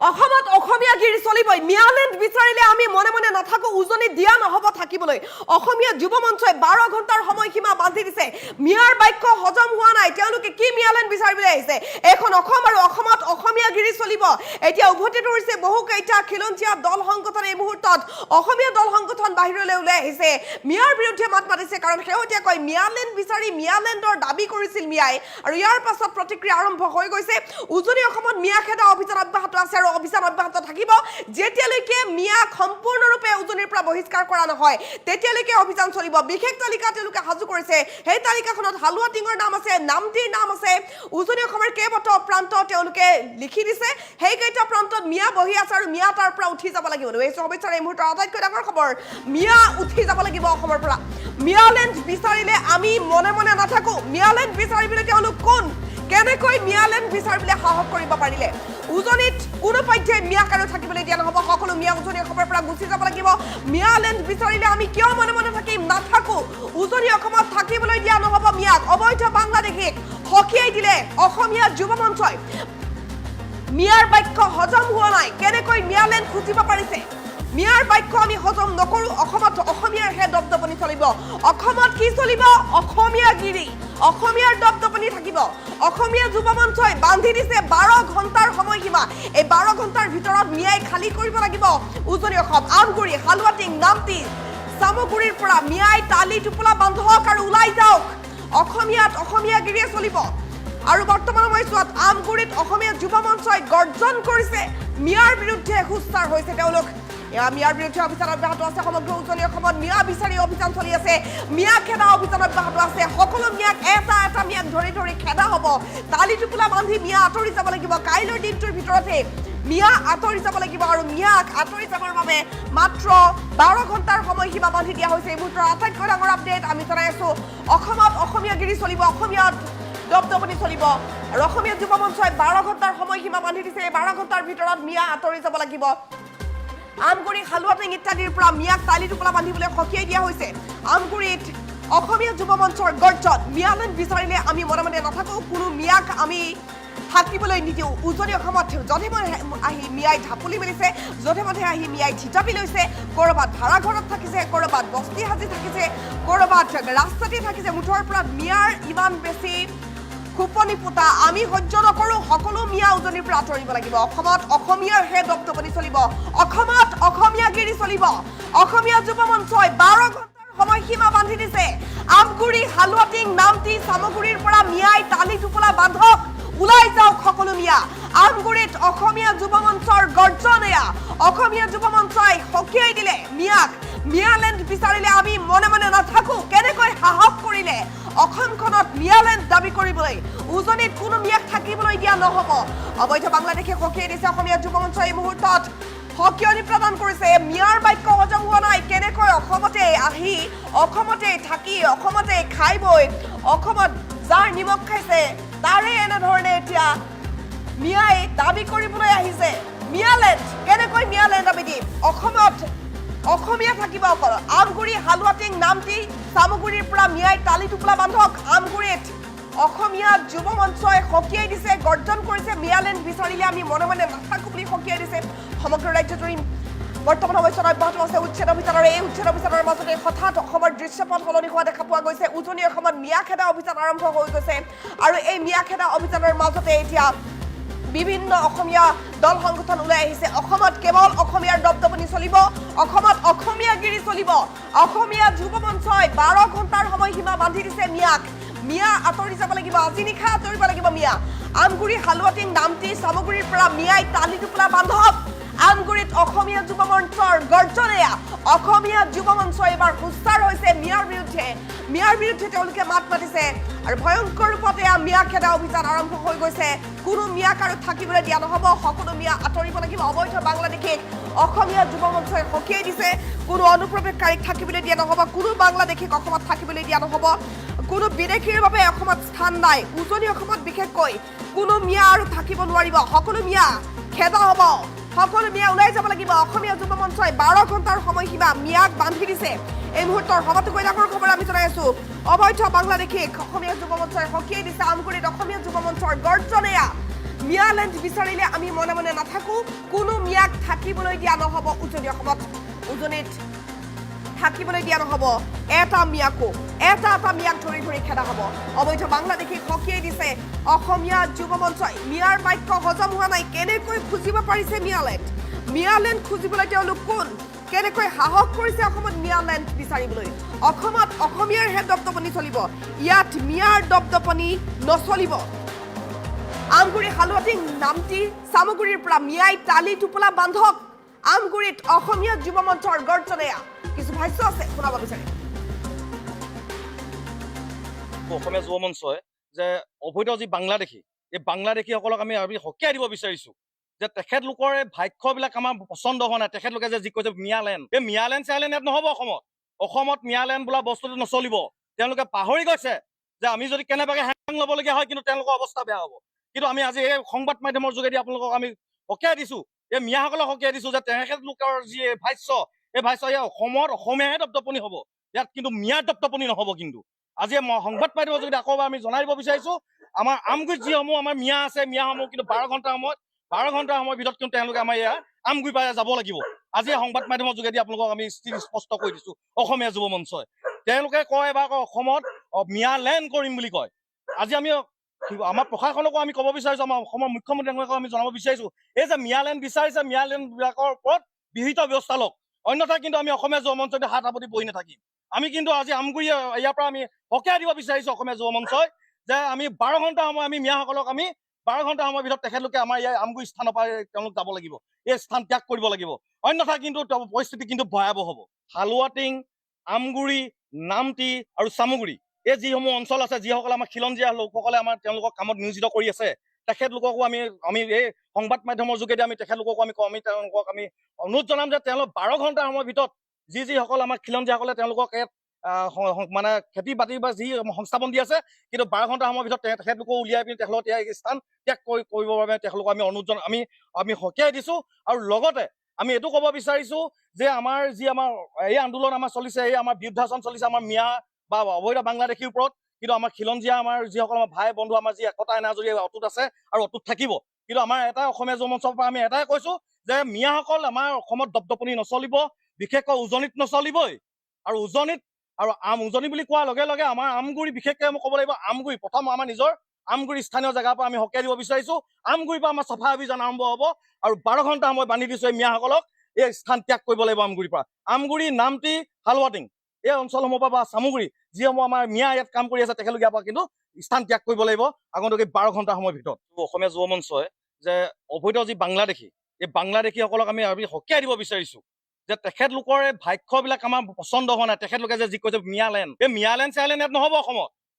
অসমত অসমীয়া গিৰি চলিবই মিয়ালেণ্ড বিচাৰিলে আমি মনে মনে নাথাকো উজনি দিয়া নহব থাকিবলৈ অসমীয়া যুৱ মঞ্চই 12 ঘণ্টাৰ সময়সীমা বান্ধি দিছে মিয়াৰ বাক্য হজম হোৱা নাই তেওঁলোকে কি মিয়ালেণ্ড বিচাৰিবলৈ আহিছে এখন অসম আৰু অসমত অসমীয়া গিৰি চলিব এতিয়া উভতি ধৰিছে বহু কেইটা খিলঞ্জীয়া দল সংগঠন এই মুহূৰ্তত অসমীয়া দল সংগঠন বাহিৰলৈ ওলাই আহিছে মিয়াৰ বিৰুদ্ধে মাত মাতিছে কাৰণ শেহতীয়াকৈ মিয়ালেণ্ড বিচাৰি মিয়ালেণ্ডৰ দাবী কৰিছিল মিয়াই আৰু ইয়াৰ পাছত প্ৰতিক্ৰিয়া আৰম্ভ হৈ গৈছে উজনি অসমত মিয়া খেদা অভিযান অব্যাহত আছে আৰু অভিযান অব্যাহত থাকিব যেতিয়ালৈকে মিয়াক সম্পূৰ্ণৰূপে উজনিৰ পৰা বহিষ্কাৰ কৰা নহয় তেতিয়ালৈকে অভিযান চলিব বিশেষ তালিকা তেওঁলোকে সাজু কৰিছে সেই তালিকাখনত হালুৱা টিঙৰ নাম আছে নামটিৰ নাম আছে উজনি অসমৰ কেইবাটাও প্ৰান্ত তেওঁলোকে লিখি দিছে সেই কেইটা প্ৰান্তত মিয়া বহি আছে আৰু মিয়া তাৰ পৰা উঠি যাব লাগিব এই সমস্যাৰ এই মুহূৰ্তৰ আটাইতকৈ ডাঙৰ খবৰ মিয়া উঠি যাব লাগিব অসমৰ পৰা মিয়ালেণ্ড বিচাৰিলে আমি মনে মনে নাথাকো মিয়ালেণ্ড বিচাৰিবলৈ তেওঁলোক কোন কেনেকৈ মিয়ালেণ্ড বিচাৰিবলৈ সাহস কৰিব পাৰিলে উজনিত কোনো পধ্যে মিয়াক আৰু থাকিবলৈ দিয়া নহব সকলো মিয়া উজনি অসমৰ পৰা গুচি যাব লাগিব মিয়ালেণ্ড বিচাৰিলে আমি কিয় মনে মনে থাকিম নাথাকো উজনি অসমত থাকিবলৈ দিয়া নহব মিয়াক অবৈধ বাংলাদেশীক হকিয়াই দিলে অসমীয়া যুৱ মঞ্চই মিয়াৰ বাক্য হজম হোৱা নাই কেনেকৈ মিয়ালেণ্ড খুজিব পাৰিছে মিয়াৰ বাক্য আমি হজম নকৰো অসমত অসমীয়াৰ হে দপদপনি চলিব অসমত কি চলিব অসমীয়া গিৰি অসমীয়াৰ দপদপনি থাকিব অসমীয়া যুৱ মঞ্চই বান্ধি দিছে 12 ঘণ্টাৰ সময়সীমা এই 12 ঘণ্টাৰ ভিতৰত মিয়াই খালী কৰিব লাগিব উজনি অসম আমগুৰি হালুৱাটিং নামটি সামগুৰিৰ পৰা মিয়াই তালি টোপোলা বান্ধক আৰু ওলাই যাওক অসমীয়াত অসমীয়া গিৰিয়ে চলিব আৰু বৰ্তমান সময়ছোৱাত আমগুৰিত অসমীয়া যুৱ মঞ্চই গৰ্জন কৰিছে মিয়াৰ বিৰুদ্ধে হুঁচাৰ হৈছে তেওঁলোক মিয়াৰ বিৰুদ্ধে অভিযান অব্যাহত আছে সমগ্ৰ উজনি অসমত মিয়া বিচাৰি অভিযান চলি আছে মিয়া খেদা অভিযান অব্যাহত আছে সকলো মিয়াক এটা মিয়াক ধৰি ধৰি খেদা হ'ব তালি টোপোলা বান্ধি মিয়া আঁতৰি যাব লাগিব কাইলৈৰ দিনটোৰ ভিতৰতে মিয়া আঁতৰি যাব লাগিব আৰু মিয়াক আঁতৰি যাবৰ বাবে মাত্ৰ 12 ঘণ্টাৰ সময়সীমা বান্ধি দিয়া হৈছে এই মুহূৰ্তৰ আটাইতকৈ ডাঙৰ আপডেট আমি জনাই আছো অসমত অসমীয়া গিৰি চলিব অসমীয়াত দপদপনি চলিব আৰু অসমীয়া যুৱ মঞ্চই 12 ঘণ্টাৰ সময়সীমা বান্ধি দিছে এই 12 ঘণ্টাৰ ভিতৰত মিয়া আঁতৰি যাব লাগিব আমগুৰি হালুৱাটিং ইত্যাদিৰ পৰা মিয়াক তালি টোপোলা বান্ধিবলৈ হকিয়াই দিয়া হৈছে আমগুৰিত অসমীয়া যুৱ মঞ্চৰ গৰ্জন মিয়ালেণ্ড বিচাৰিলে আমি মনে মনে নাথাকো কোনো মিয়াক আমি থাকিবলৈ নিদিওঁ উজনি অসমত যধে মধে আহি মিয়াই ঢাপলি মেলিছে যধে মধে আহি মিয়াই থিতাপি লৈছে ক'ৰবাত ভাড়া ঘৰত থাকিছে ক'ৰবাত বস্তি সাজি থাকিছে ক'ৰবাত ৰাস্তাতে থাকিছে মুঠৰ পৰা মিয়াৰ ইমান বেছি খুপনি পোতা আমি সহ্য নকৰো সকলো মিয়া উজনিৰ পৰা আঁতৰিব লাগিব অসমত অসমীয়াৰ হে দপদপনি চলিব অসমত অসমীয়া গিৰি চলিব অসমীয়া যুৱ মঞ্চই 12 ঘণ্টাৰ সময়সীমা বান্ধি দিছে আমগুৰি হালুৱাটিং নামটি সামগুৰিৰ পৰা মিয়াই তালি টোপোলা বান্ধক ওলাই যাওক সকলো মিয়া আমগুৰিত অসমীয়া যুৱ মঞ্চৰ গৰ্জন এয়া অসমীয়া যুৱ মঞ্চই হকিয়াই দিলে মিয়াক মিয়ালেণ্ড বিচাৰিলে আমি মনে মনে নাথাকো কেনেকৈ সাহস কৰিলে অসমখনত মিয়ালেণ্ড দাবী কৰিবলৈ উজনিত কোনো মিয়াক থাকিবলৈ দিয়া নহব অবৈধ বাংলাদেশে হকিয়াই দিছে অসমীয়া যুৱ মঞ্চই এই মুহূৰ্তত হকিয়নি প্ৰদান কৰিছে মিয়াৰ বাক্য হজম হোৱা নাই কেনেকৈ অসমতে আহি অসমতে থাকি অসমতে খাই বৈ অসমত যাৰ নিমখ খাইছে তাৰে এনেধৰণে এতিয়া মিয়াই দাবী কৰিবলৈ আহিছে মিয়ালেণ্ড কেনেকৈ মিয়ালেণ্ড আমি দিম অসমত অসমীয়া থাকিব অকল আমগুৰি হালুৱাটিং নামটি সামগুৰিৰ পৰা মিয়াই তালি টোপোলা বান্ধক আমগুৰিত অসমীয়া যুৱ মঞ্চই হকিয়াই দিছে গৰ্জন কৰিছে মিয়ালেণ্ড বিচাৰিলে আমি মনে মনে নাথাকো বুলি হকিয়াই দিছে সমগ্ৰ ৰাজ্যজুৰি বৰ্তমান সময়ছোৱাত অব্যাহত আছে উচ্ছেদ অভিযানৰ এই উচ্ছেদ অভিযানৰ মাজতে হঠাৎ অসমৰ দৃশ্যপট সলনি হোৱা দেখা পোৱা গৈছে উজনি অসমত মিয়া খেদা অভিযান আৰম্ভ হৈ গৈছে আৰু এই মিয়া খেদা অভিযানৰ মাজতে এতিয়া বিভিন্ন অসমীয়া দল সংগঠন ওলাই আহিছে অসমত কেৱল অসমীয়াৰ দপদপনি চলিব অসমত অসমীয়া গিৰি চলিব অসমীয়া যুৱ মঞ্চই 12 ঘণ্টাৰ সময়সীমা বান্ধি দিছে মিয়াক মিয়া আঁতৰি যাব লাগিব আজি নিশা আঁতৰিব লাগিব মিয়া আমগুৰি হালুৱাটিং নামটি সামগুৰিৰ পৰা মিয়াই তালি টোপোলা বান্ধক আমগুৰিত অসমীয়া যুৱ মঞ্চৰ গৰ্জনেয়া অসমীয়া যুৱ মঞ্চ এবাৰ হুঁচাৰ হৈছে মিয়াৰ বিৰুদ্ধে তেওঁলোকে মাত মাতিছে আৰু ভয়ংকৰ ৰূপতে মিয়া খেদা অভিযান আৰম্ভ হৈ গৈছে কোনো মিয়াক আৰু থাকিবলৈ দিয়া নহব সকলো মিয়া আঁতৰিব লাগিব অবৈধ বাংলাদেশীক অসমীয়া যুৱ মঞ্চই হকিয়াই দিছে কোনো অনুপ্ৰৱেশকাৰীক থাকিবলৈ দিয়া নহব কোনো বাংলাদেশীক অসমত থাকিবলৈ দিয়া নহব কোনো বিদেশীৰ বাবে অসমত স্থান নাই উজনি অসমত বিশেষকৈ কোনো মিয়া আৰু থাকিব নোৱাৰিব সকলো মিয়া খেদা হ'ব সকলো মিয়া ওলাই যাব লাগিব অসমীয়া যুৱ মঞ্চই 12 ঘণ্টাৰ সময়সীমা মিয়াক বান্ধি দিছে এই মুহূৰ্তৰ সবাতোকৈ ডাঙৰ খবৰ আমি জনাই আছো অবৈধ বাংলাদেশীক অসমীয়া যুৱ মঞ্চই হকিয়াই দিছে আমগুৰিত অসমীয়া যুৱ মঞ্চৰ গৰ্জনেয়া মিয়ালেণ্ড বিচাৰিলে আমি মনে মনে নাথাকো মিয়াক থাকিবলৈ দিয়া নহ'ব উজনি অসমত উজনিত থাকিবলৈ দিয়া নহ'ব এটা মিয়াকো এটা মিয়াক ধৰি খেদা হ'ব অবৈধ বাংলাদেশীক সকীয়াই দিছে অসমীয়া যুৱ মঞ্চই মিয়াৰ বাক্য হজম হোৱা নাই কেনেকৈ খুজিব পাৰিছে মিয়ালেণ্ড খুজিবলৈ তেওঁলোক কোন কেনেকৈ সাহস কৰিছে অসমত মিয়ালেণ্ড বিচাৰিবলৈ অসমত অসমীয়াৰহে দপদপনি চলিব ইয়াত মিয়াৰ দপদপনি নচলিব আমগুৰি হালুৱাটিং নামটি চামগুৰিৰ পৰা মিয়াই টালি টোপোলা বান্ধক আমগুৰিত অসমীয়া যুৱ মঞ্চৰ গৰ্জনেয়া কিছু ভাষ্য আছে শুনাব বিচাৰিম অসমীয়া যুৱ মঞ্চই যে অবৈধ যি বাংলাদেশী এই বাংলাদেশীসকলক আমি সকীয়াই দিব বিচাৰিছো যে তেখেতলোকৰ ভাষ্যবিলাক আমাৰ পচন্দ হোৱা নাই তেখেতলোকে যে যি কৈছে মিয়ালেণ্ড এই মিয়ালেণ্ড চিয়ালেণ্ড ইয়াত নহ'ব অসমত মিয়ালেণ্ড বোলা বস্তুটো নচলিব তেওঁলোকে পাহৰি গৈছে যে আমি যদি কেনেবাকৈ হেং ল'বলগীয়া হয় কিন্তু তেওঁলোকৰ অৱস্থা বেয়া হ'ব কিন্তু আমি আজি এই সংবাদ মাধ্যমৰ যোগেদি আপোনালোকক আমি সকীয়াই দিছো এই মিয়াসকলক সকীয়াই দিছো যে তেখেতলোকৰ যি ভাষ্য এই ভাষ্য ইয়াত অসমীয়াহে দপদপনি হ'ব ইয়াত কিন্তু মিয়াৰ দপদপনি নহ'ব কিন্তু আজি সংবাদ মাধ্যমৰ যোগেদি আকৌ আমি জনাই দিব বিচাৰিছো আমাৰ আমগুৰিত যিসমূহ আমাৰ মিয়া আছে মিয়াসমূহ কিন্তু 12 ঘণ্টাৰ সময়ৰ ভিতৰত কিন্তু তেওঁলোকে আমাৰ ইয়াৰ আমগুৰি পাই যাব লাগিব আজি সংবাদ মাধ্যমৰ যোগেদি আপোনালোকক আমি স্পষ্ট কৰি দিছো অসমীয়া যুৱ মঞ্চই তেওঁলোকে কয় এবাৰ অসমত মিয়ালেণ্ড কৰিম বুলি কয় আজি আমি আমাৰ প্ৰশাসনকো আমি ক'ব বিচাৰিছো আমাৰ অসমৰ মুখ্যমন্ত্ৰীক আমি জনাব বিচাৰিছো এই যে মিয়ালেণ্ড বিচাৰিছে মিয়ালেণ্ড বিলাকৰ ওপৰত বিহিত ব্যৱস্থা লওক অন্যথা কিন্তু আমি অসমীয়া যুৱ মঞ্চতে হাত সাৱটি বহি নাথাকিম আমি কিন্তু আজি আমগুৰি ইয়াৰ পৰা আমি সকীয়াই দিব বিচাৰিছো অসমীয়া যুৱ মঞ্চই যে আমি 12 ঘণ্টা সময় আমি মিয়াসকলক আমি 12 ঘণ্টা সময়ৰ ভিতৰত তেখেতলোকে আমাৰ ইয়াৰ আমগুৰি স্থানৰ পৰা তেওঁলোক যাব লাগিব এই স্থান ত্যাগ কৰিব লাগিব অন্যথা কিন্তু পৰিস্থিতি কিন্তু ভয়াৱহ হ'ব হালুৱাটিং আমগুৰি নামটি আৰু চামগুৰি এই যিসমূহ অঞ্চল আছে যিসকলে আমাৰ খিলঞ্জীয়া লোকসকলে আমাৰ তেওঁলোকক কামত নিয়োজিত কৰি আছে তেখেতলোককো আমি এই সংবাদ মাধ্যমৰ যোগেদি আমি তেখেতলোকক তেওঁলোকক আমি অনুৰোধ জনাম যে তেওঁলোক 12 ঘণ্টাৰ সময়ৰ ভিতৰত যিসকল আমাৰ খিলঞ্জীয়াসকলে তেওঁলোকক মানে খেতি বাতি বা যি সংস্থাপন দি আছে কিন্তু 12 ঘণ্টাৰ সময়ৰ ভিতৰত তেখেতলোকক উলিয়াই পিনি তেখেতলোক স্থান ত্যাগ কৰিবৰ বাবে তেখেতলোকক আমি অনুৰোধ আমি সকীয়াই দিছো আৰু লগতে আমি এইটো ক'ব বিচাৰিছো যে আমাৰ এই আন্দোলন আমাৰ চলিছে এই আমাৰ বিৰুদ্ধাচৰণ চলিছে আমাৰ মিয়া বা অবৈধ বাংলাদেশীৰ ওপৰত কিন্তু আমাৰ খিলঞ্জীয়া আমাৰ যিসকল আমাৰ ভাই বন্ধু আমাৰ যি একতা এনাজৰী অটুট আছে আৰু অটুট থাকিব কিন্তু আমাৰ এটা অসমীয়া যুৱ মঞ্চৰ পৰা আমি এটাই কৈছো যে মিয়াসকল আমাৰ অসমত দপদপনি নচলিব বিশেষকৈ উজনিত নচলিবই আৰু উজনি বুলি কোৱাৰ লগে লগে আমাৰ আমগুৰি বিশেষকৈ আমি ক'ব লাগিব আমগুৰি প্ৰথম আমাৰ নিজৰ আমগুৰি স্থানীয় জেগাৰ পৰা আমি সকীয়াই দিব বিচাৰিছো আমগুৰিৰ পৰা আমাৰ চাফা অভিযান আৰম্ভ হ'ব আৰু 12 ঘণ্টা সময় বান্ধি দিছো এই মিয়াসকলক এই স্থান ত্যাগ কৰিব লাগিব আমগুৰিৰ পৰা আমগুৰি নামটি হালুৱাটিং এই অঞ্চলসমূহৰ পৰা বা চামগুৰি যিসমূহ আমাৰ মিয়া ইয়াত কাম কৰি আছে তেখেতলোকে ইয়াৰ পৰা কিন্তু স্থান ত্যাগ কৰিব লাগিব আগন্তুক 12 ঘণ্টা সময়ৰ ভিতৰত অসমীয়া যুৱ মঞ্চই যে অবৈধ যি বাংলাদেশী এই বাংলাদেশীসকলক আমি সকীয়াই দিব বিচাৰিছো যে তেখেতলোকৰ ভাষ্যবিলাক আমাৰ পচন্দ হোৱা নাই তেখেতলোকে যে যি কৈছে মিয়ালেণ্ড এই মিয়ালেণ্ড চিয়ালেণ্ড ইয়াত নহ'ব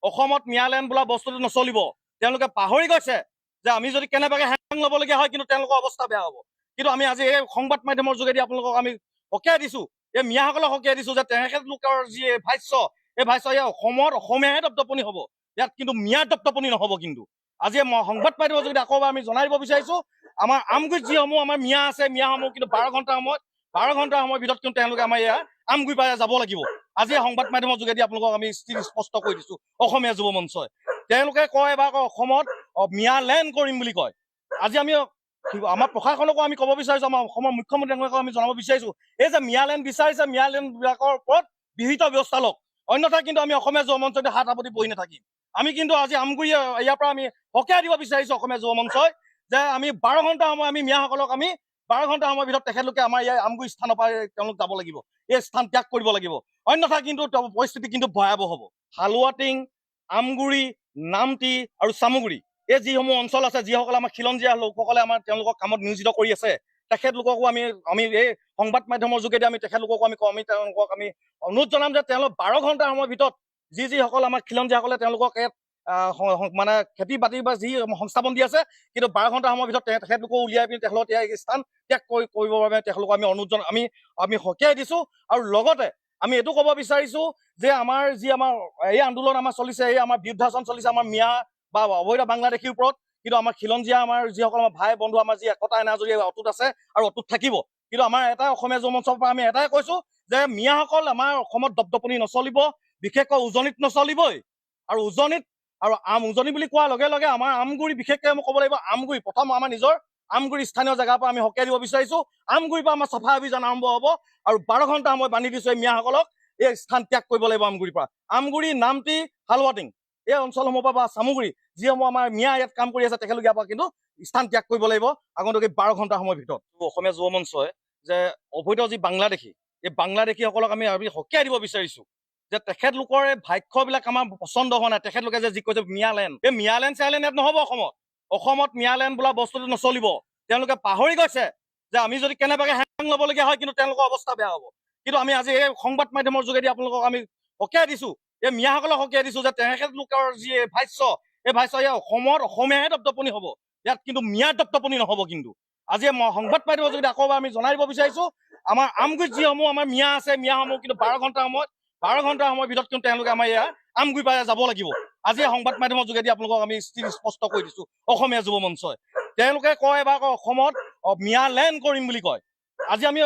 অসমত মিয়ালেণ্ড বোলা বস্তুটো নচলিব তেওঁলোকে পাহৰি গৈছে যে আমি যদি কেনেবাকৈ হেং ল'বলগীয়া হয় কিন্তু তেওঁলোকৰ অৱস্থা বেয়া হ'ব কিন্তু আমি আজি এই সংবাদ মাধ্যমৰ যোগেদি আপোনালোকক আমি সকীয়াই দিছো এই মিয়াসকলক সকীয়াই দিছো যে তেখেতলোকৰ যি ভাষ্য এই ভাষ্য ইয়াত অসমীয়াহে দপদপনি হ'ব ইয়াত কিন্তু মিয়াৰ দপদপনি নহ'ব কিন্তু আজি সংবাদ মাধ্যমৰ যোগেদি আকৌ আমি জনাই দিব বিচাৰিছো আমাৰ আমগুৰিত যিসমূহ আমাৰ মিয়া আছে মিয়াসমূহ কিন্তু 12 ঘণ্টাৰ সময়ৰ ভিতৰত কিন্তু তেওঁলোকে আমাৰ ইয়াৰ আমগুৰি পাই যাব লাগিব আজি সংবাদ মাধ্যমৰ যোগেদি আপোনালোকক আমি স্পষ্ট কৰি দিছো অসমীয়া যুৱ মঞ্চই তেওঁলোকে কয় এবাৰ অসমত মিয়ালেণ্ড কৰিম বুলি কয় আজি আমি আমাৰ প্ৰশাসনকো আমি ক'ব বিচাৰিছো আমাৰ অসমৰ মুখ্যমন্ত্ৰীক আমি জনাব বিচাৰিছো এই যে মিয়ালেণ্ড বিচাৰিছে মিয়ালেণ্ড বিলাকৰ ওপৰত বিহিত ব্যৱস্থা লওক অন্যথা কিন্তু আমি অসমীয়া যুৱ মঞ্চতে হাত সাৱটি বহি নাথাকিম আমি কিন্তু আজি আমগুৰি ইয়াৰ পৰা আমি সকীয়াই দিব বিচাৰিছো অসমীয়া যুৱ মঞ্চই যে আমি 12 ঘণ্টা সময় আমি মিয়াসকলক আমি 12 ঘণ্টা সময়ৰ ভিতৰত তেখেতলোকে আমাৰ ইয়াৰ আমগুৰি স্থানৰ পৰা তেওঁলোক যাব লাগিব এই স্থান ত্যাগ কৰিব লাগিব অন্যথা কিন্তু পৰিস্থিতি কিন্তু ভয়াৱহ হ'ব হালুৱাটিং আমগুৰি নামটি আৰু চামগুৰি এই যিসমূহ অঞ্চল আছে যিসকলে আমাৰ খিলঞ্জীয়া লোকসকলে আমাৰ তেওঁলোকক কামত নিয়োজিত কৰি আছে তেখেতলোককো আমি এই সংবাদ মাধ্যমৰ যোগেদি আমি তেখেতলোককো তেওঁলোকক আমি অনুৰোধ জনাম যে তেওঁলোক 12 ঘণ্টাৰ সময়ৰ ভিতৰত যিসকল আমাৰ খিলঞ্জীয়াসকলে তেওঁলোকক মানে খেতি বাতি বা যি সংস্থাপন দি আছে কিন্তু 12 ঘণ্টা সময়ৰ ভিতৰত তেখেতলোকক উলিয়াই পিনি তেখেতলোক স্থান ত্যাগ কৰিবৰ বাবে তেখেতলোকক আমি অনুৰোধ আমি সকীয়াই দিছো আৰু লগতে আমি এইটো ক'ব বিচাৰিছো যে আমাৰ এই আন্দোলন আমাৰ চলিছে এই আমাৰ বিৰুদ্ধাচৰণ চলিছে আমাৰ মিয়া বা অবৈধ বাংলাদেশীৰ ওপৰত কিন্তু আমাৰ খিলঞ্জীয়া আমাৰ যিসকল আমাৰ ভাই বন্ধু আমাৰ যি একতা এনাজৰী অটুট আছে আৰু অটুট থাকিব কিন্তু আমাৰ এটা অসমীয়া যুৱ মঞ্চৰ পৰা আমি এটাই কৈছো যে মিয়াসকল আমাৰ অসমত দপদপনি নচলিব বিশেষকৈ উজনিত নচলিবই আৰু উজনি বুলি কোৱাৰ লগে লগে আমাৰ আমগুৰি বিশেষকৈ আমি ক'ব লাগিব আমগুৰি প্ৰথম আমাৰ নিজৰ আমগুৰি স্থানীয় জেগাৰ পৰা আমি সকীয়াই দিব বিচাৰিছো। আমগুৰিৰ পৰা আমাৰ চাফা অভিযান আৰম্ভ হ'ব আৰু 12 ঘণ্টা সময় বান্ধি দিছো এই মিয়াসকলক এই স্থান ত্যাগ কৰিব লাগিব। আমগুৰিৰ পৰা আমগুৰি, নামটি, হালুৱাটিং এই অঞ্চলসমূহৰ পৰা বা চামুগুৰি যিসমূহ আমাৰ মিয়া ইয়াত কাম কৰি আছে তেখেতলোকে ইয়াৰ পৰা কিন্তু স্থান ত্যাগ কৰিব লাগিব আগন্তুক 12 ঘণ্টা সময়ৰ ভিতৰত। অসমীয়া যুৱ মঞ্চই যে অবৈধ যি বাংলাদেশী এই বাংলাদেশীসকলক আমি সকীয়াই দিব বিচাৰিছো যে তেখেতলোকৰ এই ভাষ্যবিলাক আমাৰ পচন্দ হোৱা নাই। তেখেতলোকে যে যি কৈছে মিয়ালেণ্ড, এই মিয়ালেণ্ড চিয়ালেণ্ড ইয়াত নহ'ব। অসমত মিয়ালেণ্ড বোলা বস্তুটো নচলিব। তেওঁলোকে পাহৰি গৈছে যে আমি যদি কেনেবাকে হেং ল'বলগীয়া হয় কিন্তু তেওঁলোকৰ অৱস্থা বেয়া হ'ব। কিন্তু আমি আজি এই সংবাদ মাধ্যমৰ যোগেদি আপোনালোকক আমি সকীয়াই দিছো, এই মিয়াসকলক সকীয়াই দিছো যে তেখেতলোকৰ যি ভাষ্য এই ভাষ্য এই অসমত অসমীয়াহে দপদপনি হ'ব, ইয়াত কিন্তু মিয়াৰ দপদপনি নহ'ব। কিন্তু আজি সংবাদ মাধ্যমৰ যোগেদি আকৌ আমি জনাই দিব বিচাৰিছো আমাৰ আমগুৰিত যিসমূহ আমাৰ মিয়া আছে মিয়াসমূহ কিন্তু 12 ঘণ্টাৰ সময়ৰ ভিতৰত কিন্তু তেওঁলোকে আমাৰ ইয়াৰ আমগুৰি পাই যাব লাগিব। আজি সংবাদ মাধ্যমৰ যোগেদি আপোনালোকক আমি স্পষ্ট কৰি দিছো। অসমীয়া যুৱ মঞ্চই তেওঁলোকে কয় এবাৰ অসমত মিয়ালেণ্ড কৰিম বুলি কয়। আজি আমি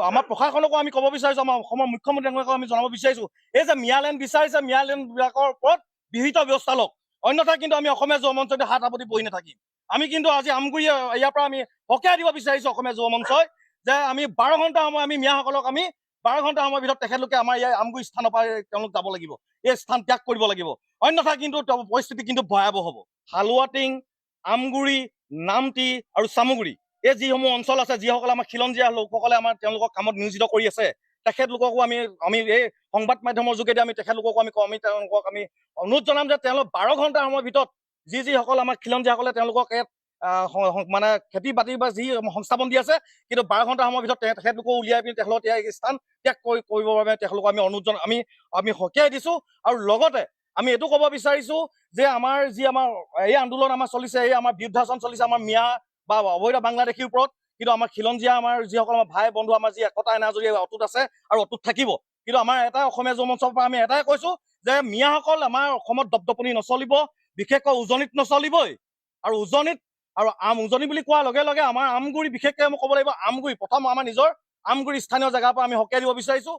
আমাৰ প্ৰশাসনকো আমি ক'ব বিচাৰিছো, আমাৰ অসমৰ মুখ্যমন্ত্ৰীক আমি জনাব বিচাৰিছো এই যে মিয়ালেণ্ড বিচাৰিছে মিয়ালেণ্ড বিলাকৰ ওপৰত বিহিত ব্যৱস্থা লওক, অন্যথা কিন্তু আমি অসমীয়া যুৱ মঞ্চতে হাত সাৱটি বহি নাথাকিম। আমি কিন্তু আজি আমগুৰি ইয়াৰ পৰা আমি সকীয়াই দিব বিচাৰিছো অসমীয়া যুৱ মঞ্চই যে আমি 12 ঘণ্টা সময় আমি মিয়াসকলক আমি 12 ঘণ্টা সময়ৰ ভিতৰত তেখেতলোকে আমাৰ ইয়াৰ আমগুৰি স্থানৰ পৰা তেওঁলোক যাব লাগিব, এই স্থান ত্যাগ কৰিব লাগিব, অন্যথা কিন্তু পৰিস্থিতি কিন্তু ভয়াৱহ হ'ব। হালুৱাটিং, আমগুৰি, নামটি আৰু চামুগুৰি এই যিসমূহ অঞ্চল আছে যিসকলে আমাৰ খিলঞ্জীয়া লোকসকলে আমাৰ তেওঁলোকক কামত নিয়োজিত কৰি আছে তেখেতলোককো আমি এই সংবাদ মাধ্যমৰ যোগেদি আমি তেখেতলোককো তেওঁলোকক আমি অনুৰোধ জনাম যে তেওঁলোক 12 ঘণ্টাৰ সময়ৰ ভিতৰত যিসকল আমাৰ খিলঞ্জীয়াসকলে তেওঁলোকক মানে খেতি বাতি বা যি সংস্থাপন দি আছে কিন্তু 12 ঘণ্টা সময়ৰ ভিতৰত তেখেতলোকক উলিয়াই পিনি তেখেতলোক এই স্থান ত্যাগ কৰিবৰ বাবে তেখেতলোকক আমি অনুৰোধ আমি সকীয়াই দিছো। আৰু লগতে আমি এইটো ক'ব বিচাৰিছো যে আমাৰ এই আন্দোলন আমাৰ চলিছে, এই আমাৰ বিৰুদ্ধাচৰণ চলিছে আমাৰ মিয়া বা অবৈধ বাংলাদেশীৰ ওপৰত, কিন্তু আমাৰ খিলঞ্জীয়া আমাৰ যিসকল আমাৰ ভাই বন্ধু আমাৰ যি একতা এনাজৰী অটুট আছে আৰু অটুট থাকিব। কিন্তু আমাৰ এটা অসমীয়া যুৱ মঞ্চৰ পৰা আমি এটাই কৈছো যে মিয়াসকল আমাৰ অসমত দপদপনি নচলিব, বিশেষকৈ উজনিত নচলিবই। আৰু উজনি বুলি কোৱাৰ লগে লগে আমাৰ আমগুৰি বিশেষকৈ মই ক'ব লাগিব আমগুৰি প্ৰথম আমাৰ নিজৰ আমগুৰি স্থানীয় জেগাৰ পৰা আমি সকীয়াই দিব বিচাৰিছো